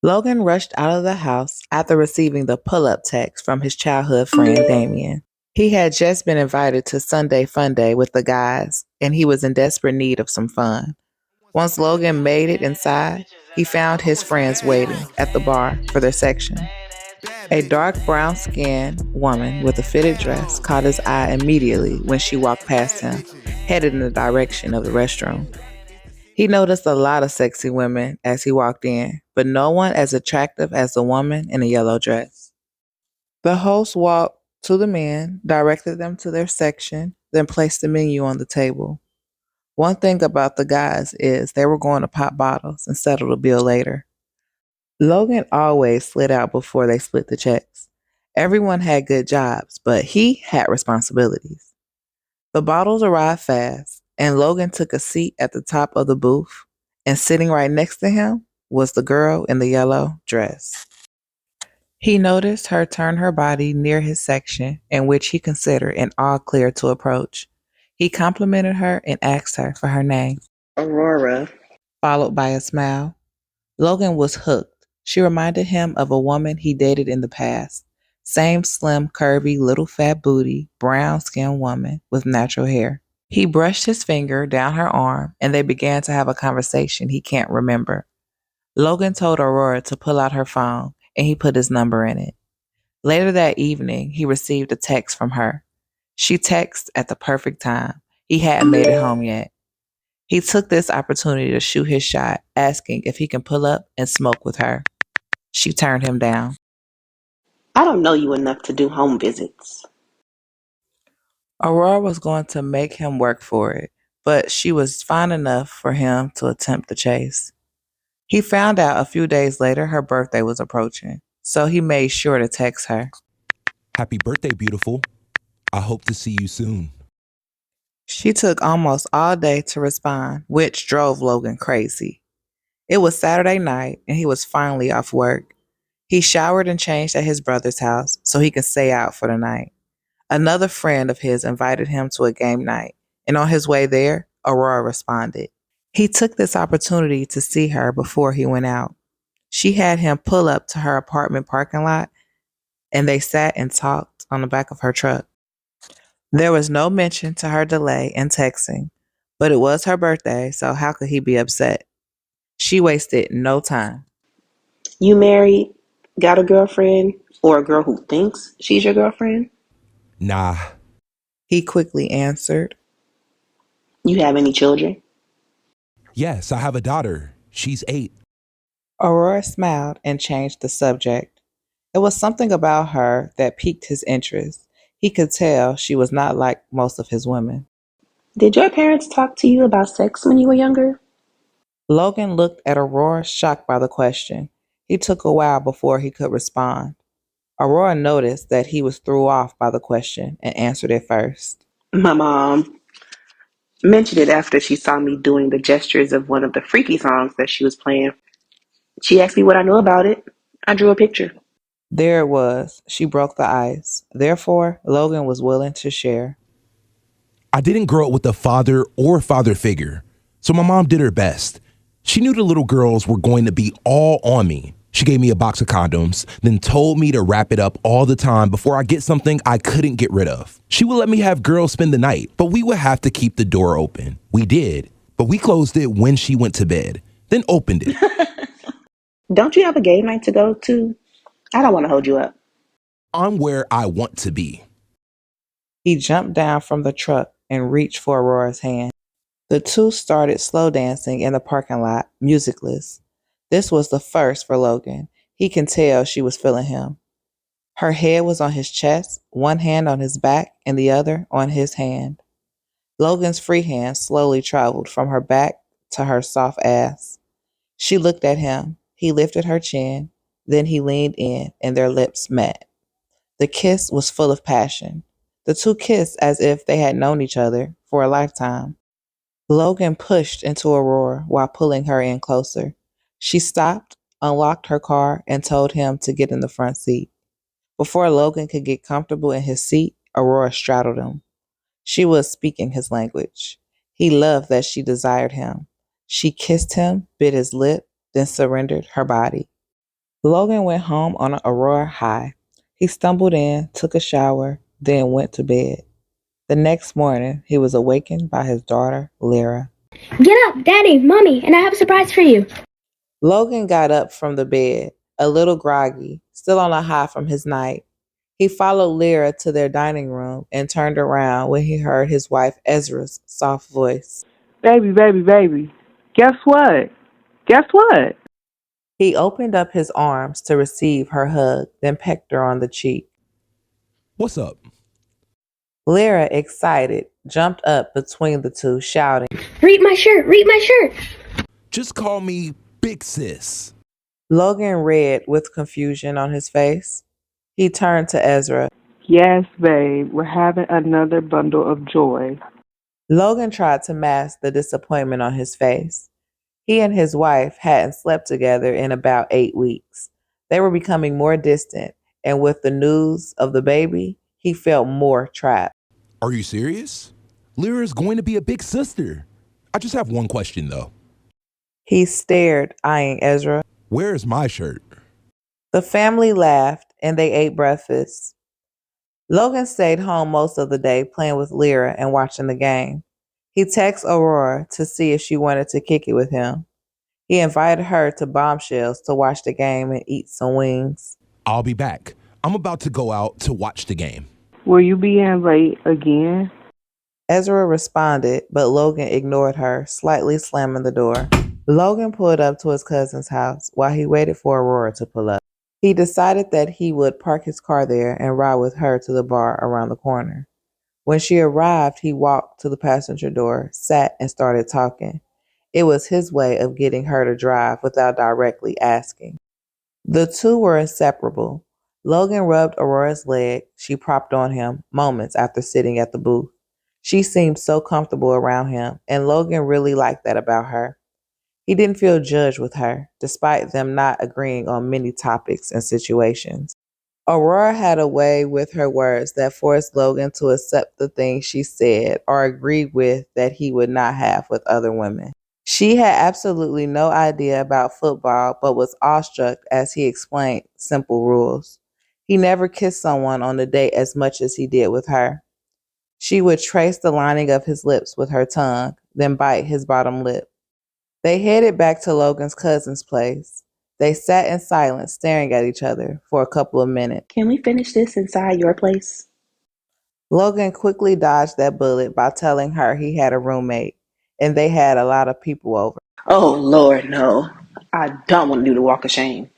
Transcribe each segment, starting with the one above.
Logan rushed out of the house after receiving the pull-up text from his childhood friend Damien. He had just been invited to Sunday Fun Day with the guys, and he was in desperate need of some fun. Once Logan made it inside, he found his friends waiting at the bar for their section. A dark brown skinned woman with a fitted dress caught his eye immediately when she walked past him, headed in the direction of the restroom. He noticed a lot of sexy women as he walked in, but no one as attractive as the woman in a yellow dress. The host walked to the men, directed them to their section, then placed the menu on the table. One thing about the guys is they were going to pop bottles and settle the bill later. Logan always slid out before they split the checks. Everyone had good jobs, but he had responsibilities. The bottles arrived fast, and Logan took a seat at the top of the booth, and sitting right next to him was the girl in the yellow dress. He noticed her turn her body near his section, in which he considered an all clear to approach. He complimented her and asked her for her name, Aurora. followed by a smile. Logan was hooked. She reminded him of a woman he dated in the past. Same slim, curvy, little fat booty, brown skinned woman with natural hair. He brushed his finger down her arm and they began to have a conversation he can't remember. Logan told Aurora to pull out her phone and he put his number in it. Later that evening, he received a text from her. She texted at the perfect time. He hadn't made it home yet. He took this opportunity to shoot his shot, asking if he can pull up and smoke with her. She turned him down. I don't know you enough to do home visits. Aurora was going to make him work for it, but she was fine enough for him to attempt the chase. He found out a few days later her birthday was approaching, so he made sure to text her. Happy birthday, beautiful. I hope to see you soon. She took almost all day to respond, which drove Logan crazy. It was Saturday night, and he was finally off work. He showered and changed at his brother's house so he could stay out for the night. Another friend of his invited him to a game night, and on his way there, Aurora responded. He took this opportunity to see her before he went out. She had him pull up to her apartment parking lot, and they sat and talked on the back of her truck. There was no mention to her delay in texting, but it was her birthday, so how could he be upset? She wasted no time. You married, got a girlfriend, or a girl who thinks she's your girlfriend? Nah. He quickly answered. You have any children? Yes, I have a daughter. She's 8. Aurora smiled and changed the subject. It was something about her that piqued his interest. He could tell she was not like most of his women. Did your parents talk to you about sex when you were younger? Logan looked at Aurora, shocked by the question. He took a while before he could respond. Aurora noticed that he was thrown off by the question and answered it first. My mom mentioned it after she saw me doing the gestures of one of the freaky songs that she was playing. She asked me what I knew about it. I drew a picture. There it was. She broke the ice. Therefore, Logan was willing to share. I didn't grow up with a father or father figure, so my mom did her best. She knew the little girls were going to be all on me. She gave me a box of condoms, then told me to wrap it up all the time before I get something I couldn't get rid of. She would let me have girls spend the night, but we would have to keep the door open. We did, but we closed it when she went to bed, then opened it. Don't you have a game night to go to? I don't want to hold you up. I'm where I want to be. He jumped down from the truck and reached for Aurora's hand. The two started slow dancing in the parking lot, musicless. This was the first for Logan. He can tell she was feeling him. Her head was on his chest, one hand on his back and the other on his hand. Logan's free hand slowly traveled from her back to her soft ass. She looked at him. He lifted her chin. Then he leaned in and their lips met. The kiss was full of passion. The two kissed as if they had known each other for a lifetime. Logan pushed into Aurora while pulling her in closer. She stopped, unlocked her car, and told him to get in the front seat. Before Logan could get comfortable in his seat, Aurora straddled him. She was speaking his language. He loved that she desired him. She kissed him, bit his lip, then surrendered her body. Logan went home on an Aurora high. He stumbled in, took a shower, then went to bed. The next morning, he was awakened by his daughter, Lyra. Get up, Daddy, Mommy, and I have a surprise for you. Logan got up from the bed, a little groggy, still on a high from his night. He followed Lyra to their dining room and turned around when he heard his wife Ezra's soft voice. Baby, baby, baby. Guess what? Guess what? He opened up his arms to receive her hug, then pecked her on the cheek. What's up? Lyra, excited, jumped up between the two, shouting, Read my shirt, read my shirt. Just call me Big Sis. Logan read with confusion on his face. He turned to Ezra. Yes, babe. We're having another bundle of joy. Logan tried to mask the disappointment on his face. He and his wife hadn't slept together in about 8 weeks. They were becoming more distant, and with the news of the baby, he felt more trapped. Are you serious? Lyra is going to be a big sister. I just have one question, though. He stared, eyeing Ezra. Where is my shirt? The family laughed, and they ate breakfast. Logan stayed home most of the day playing with Lyra and watching the game. He texted Aurora to see if she wanted to kick it with him. He invited her to Bombshells to watch the game and eat some wings. I'll be back. I'm about to go out to watch the game. Will you be in late again? Ezra responded, but Logan ignored her, slightly slamming the door. Logan pulled up to his cousin's house while he waited for Aurora to pull up. He decided that he would park his car there and ride with her to the bar around the corner. When she arrived, he walked to the passenger door, sat, and started talking. It was his way of getting her to drive without directly asking. The two were inseparable. Logan rubbed Aurora's leg. She propped on him moments after sitting at the booth. She seemed so comfortable around him, and Logan really liked that about her. He didn't feel judged with her, despite them not agreeing on many topics and situations. Aurora had a way with her words that forced Logan to accept the things she said or agreed with that he would not have with other women. She had absolutely no idea about football, but was awestruck as he explained simple rules. He never kissed someone on the date as much as he did with her. She would trace the lining of his lips with her tongue, then bite his bottom lip. They headed back to Logan's cousin's place. They sat in silence, staring at each other for a couple of minutes. Can we finish this inside your place? Logan quickly dodged that bullet by telling her he had a roommate, and they had a lot of people over. Oh, Lord, no. I don't want to do the walk of shame.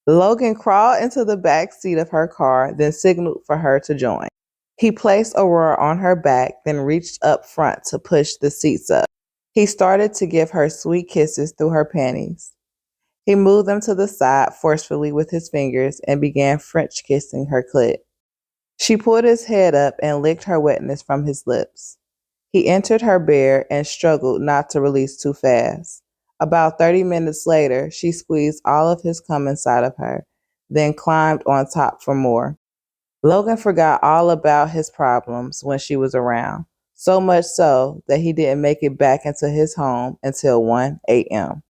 Logan crawled into the back seat of her car, then signaled for her to join. He placed Aurora on her back, then reached up front to push the seats up. He started to give her sweet kisses through her panties. He moved them to the side forcefully with his fingers and began French kissing her clit. She pulled his head up and licked her wetness from his lips. He entered her bare and struggled not to release too fast. About 30 minutes later, she squeezed all of his cum inside of her, then climbed on top for more. Logan forgot all about his problems when she was around, so much so that he didn't make it back into his home until 1 a.m.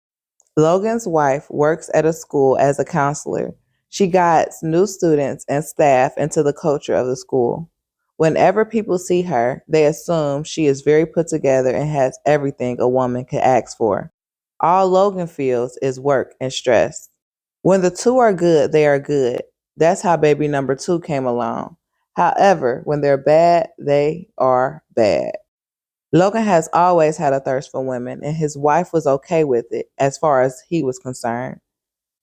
Logan's wife works at a school as a counselor. She guides new students and staff into the culture of the school. Whenever people see her, they assume she is very put together and has everything a woman could ask for. All Logan feels is work and stress. When the two are good, they are good. That's how baby number 2 came along. However, when they're bad, they are bad. Logan has always had a thirst for women, and his wife was okay with it as far as he was concerned.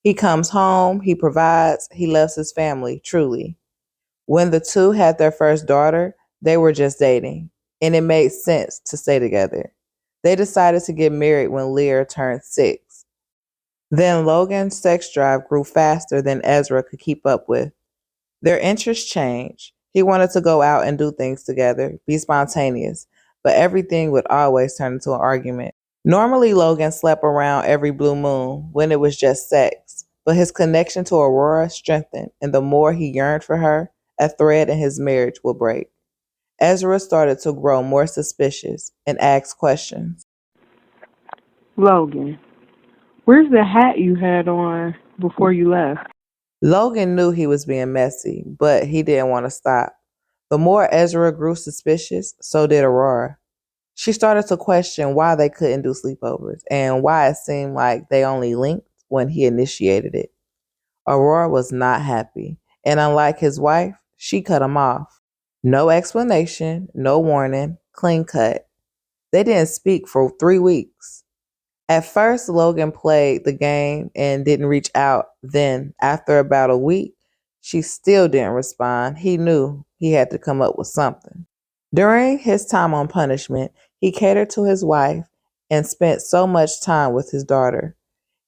He comes home, he provides, he loves his family, truly. When the two had their first daughter, they were just dating, and it made sense to stay together. They decided to get married when Lyra turned 6. Then Logan's sex drive grew faster than Ezra could keep up with. Their interests changed. He wanted to go out and do things together, be spontaneous, but everything would always turn into an argument. Normally, Logan slept around every blue moon when it was just sex, but his connection to Aurora strengthened, and the more he yearned for her, a thread in his marriage would break. Ezra started to grow more suspicious and ask questions. Logan, where's the hat you had on? before you left? Logan knew he was being messy, but he didn't want to stop. The more Ezra grew suspicious, so did Aurora. She started to question why they couldn't do sleepovers and why it seemed like they only linked when he initiated it. Aurora was not happy, and unlike his wife, she cut him off. No explanation, no warning, clean cut. They didn't speak for 3 weeks. At first, Logan played the game and didn't reach out. Then, after about a week, she still didn't respond. He knew he had to come up with something. During his time on punishment, he catered to his wife and spent so much time with his daughter.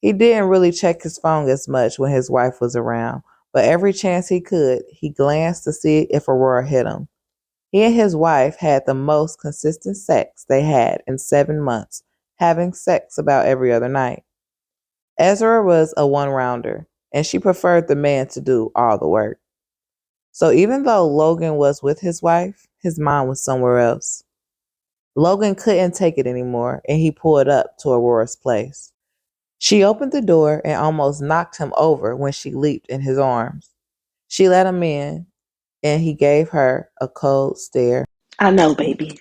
He didn't really check his phone as much when his wife was around, but every chance he could, he glanced to see if Aurora hit him. He and his wife had the most consistent sex they had in 7 months, having sex about every other night. Ezra was a one rounder, and she preferred the man to do all the work. So even though Logan was with his wife, his mind was somewhere else. Logan couldn't take it anymore, and he pulled up to Aurora's place. She opened the door and almost knocked him over when she leaped in his arms. She let him in, and he gave her a cold stare. I know, baby.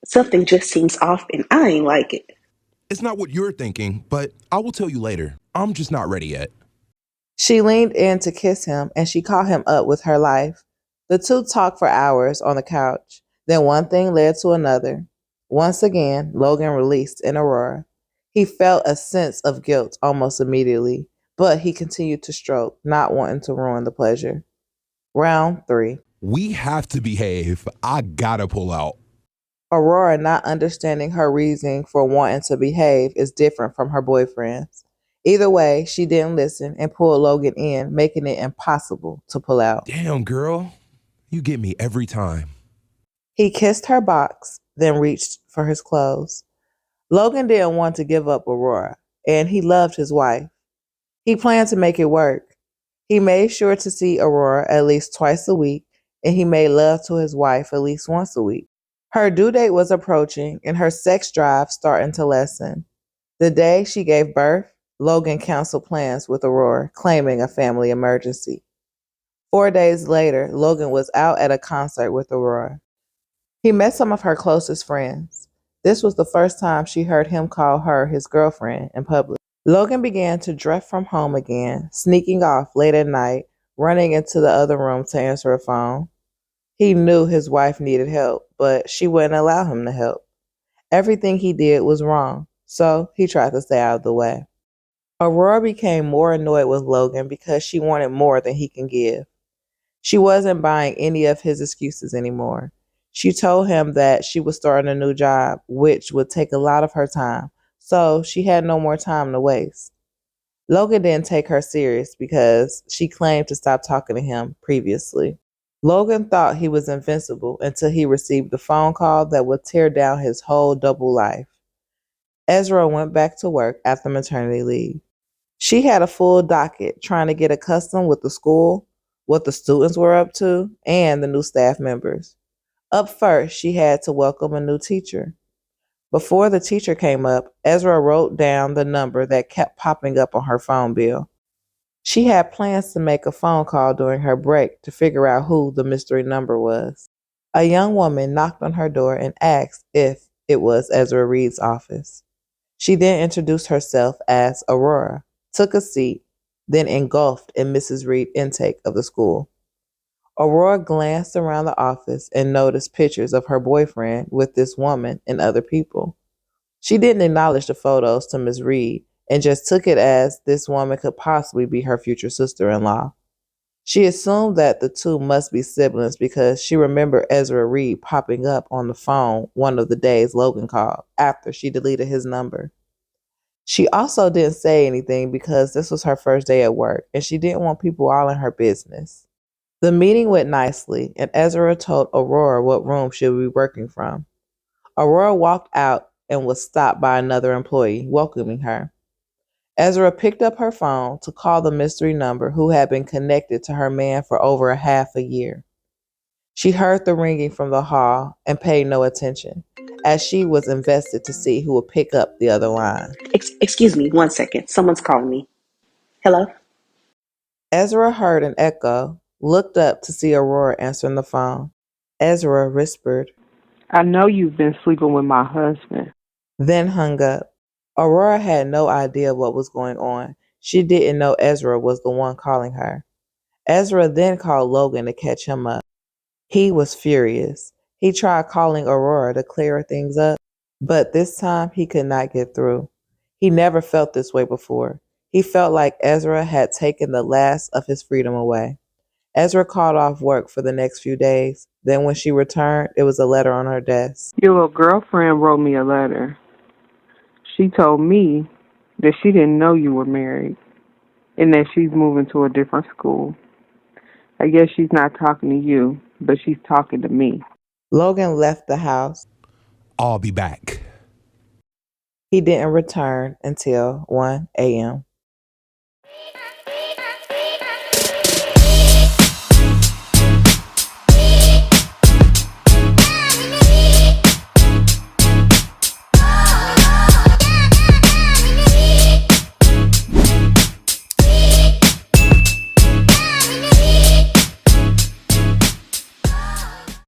Something just seems off and I ain't like it. It's not what you're thinking, but I will tell you later. I'm just not ready yet. She leaned in to kiss him, and she caught him up with her life. The two talked for hours on the couch. Then one thing led to another. Once again, Logan released in Aurora. He felt a sense of guilt almost immediately, but he continued to stroke, not wanting to ruin the pleasure. Round 3. We have to behave. I gotta pull out. Aurora, not understanding her reasoning for wanting to behave, is different from her boyfriend's. Either way, she didn't listen and pulled Logan in, making it impossible to pull out. Damn, girl. You get me every time. He kissed her box, then reached for his clothes. Logan didn't want to give up Aurora, and he loved his wife. He planned to make it work. He made sure to see Aurora at least twice a week, and he made love to his wife at least once a week. Her due date was approaching, and her sex drive starting to lessen. The day she gave birth, Logan canceled plans with Aurora, claiming a family emergency. 4 days later, Logan was out at a concert with Aurora. He met some of her closest friends. This was the first time she heard him call her his girlfriend in public. Logan began to drift from home again, sneaking off late at night, running into the other room to answer a phone. He knew his wife needed help, but she wouldn't allow him to help. Everything he did was wrong, so he tried to stay out of the way. Aurora became more annoyed with Logan because she wanted more than he can give. She wasn't buying any of his excuses anymore. She told him that she was starting a new job, which would take a lot of her time, so she had no more time to waste. Logan didn't take her serious because she claimed to stop talking to him previously. Logan thought he was invincible until he received a phone call that would tear down his whole double life. Ezra went back to work after maternity leave. She had a full docket trying to get accustomed with the school, what the students were up to, and the new staff members. Up first, she had to welcome a new teacher. Before the teacher came up, Ezra wrote down the number that kept popping up on her phone bill. She had plans to make a phone call during her break to figure out who the mystery number was. A young woman knocked on her door and asked if it was Ezra Reed's office. She then introduced herself as Aurora, took a seat, then engulfed in Mrs. Reed's intake of the school. Aurora glanced around the office and noticed pictures of her boyfriend with this woman and other people. She didn't acknowledge the photos to Ms. Reed and just took it as this woman could possibly be her future sister-in-law. She assumed that the two must be siblings because she remembered Ezra Reed popping up on the phone one of the days Logan called after she deleted his number. She also didn't say anything because this was her first day at work and she didn't want people all in her business. The meeting went nicely, and Ezra told Aurora what room she would be working from. Aurora walked out and was stopped by another employee welcoming her. Ezra picked up her phone to call the mystery number who had been connected to her man for over a half a year. She heard the ringing from the hall and paid no attention, as she was invested to see who would pick up the other line. Excuse me, 1 second. Someone's calling me. Hello? Ezra heard an echo, looked up to see Aurora answering the phone. Ezra whispered, I know you've been sleeping with my husband. then hung up. Aurora had no idea what was going on. She didn't know Ezra was the one calling her. Ezra then called Logan to catch him up. He was furious. He tried calling Aurora to clear things up, but this time he could not get through. He never felt this way before. He felt like Ezra had taken the last of his freedom away. Ezra called off work for the next few days. Then when she returned, it was a letter on her desk. Your little girlfriend wrote me a letter. She told me that she didn't know you were married and that she's moving to a different school. I guess she's not talking to you, but she's talking to me. Logan left the house. I'll be back. He didn't return until 1 a.m.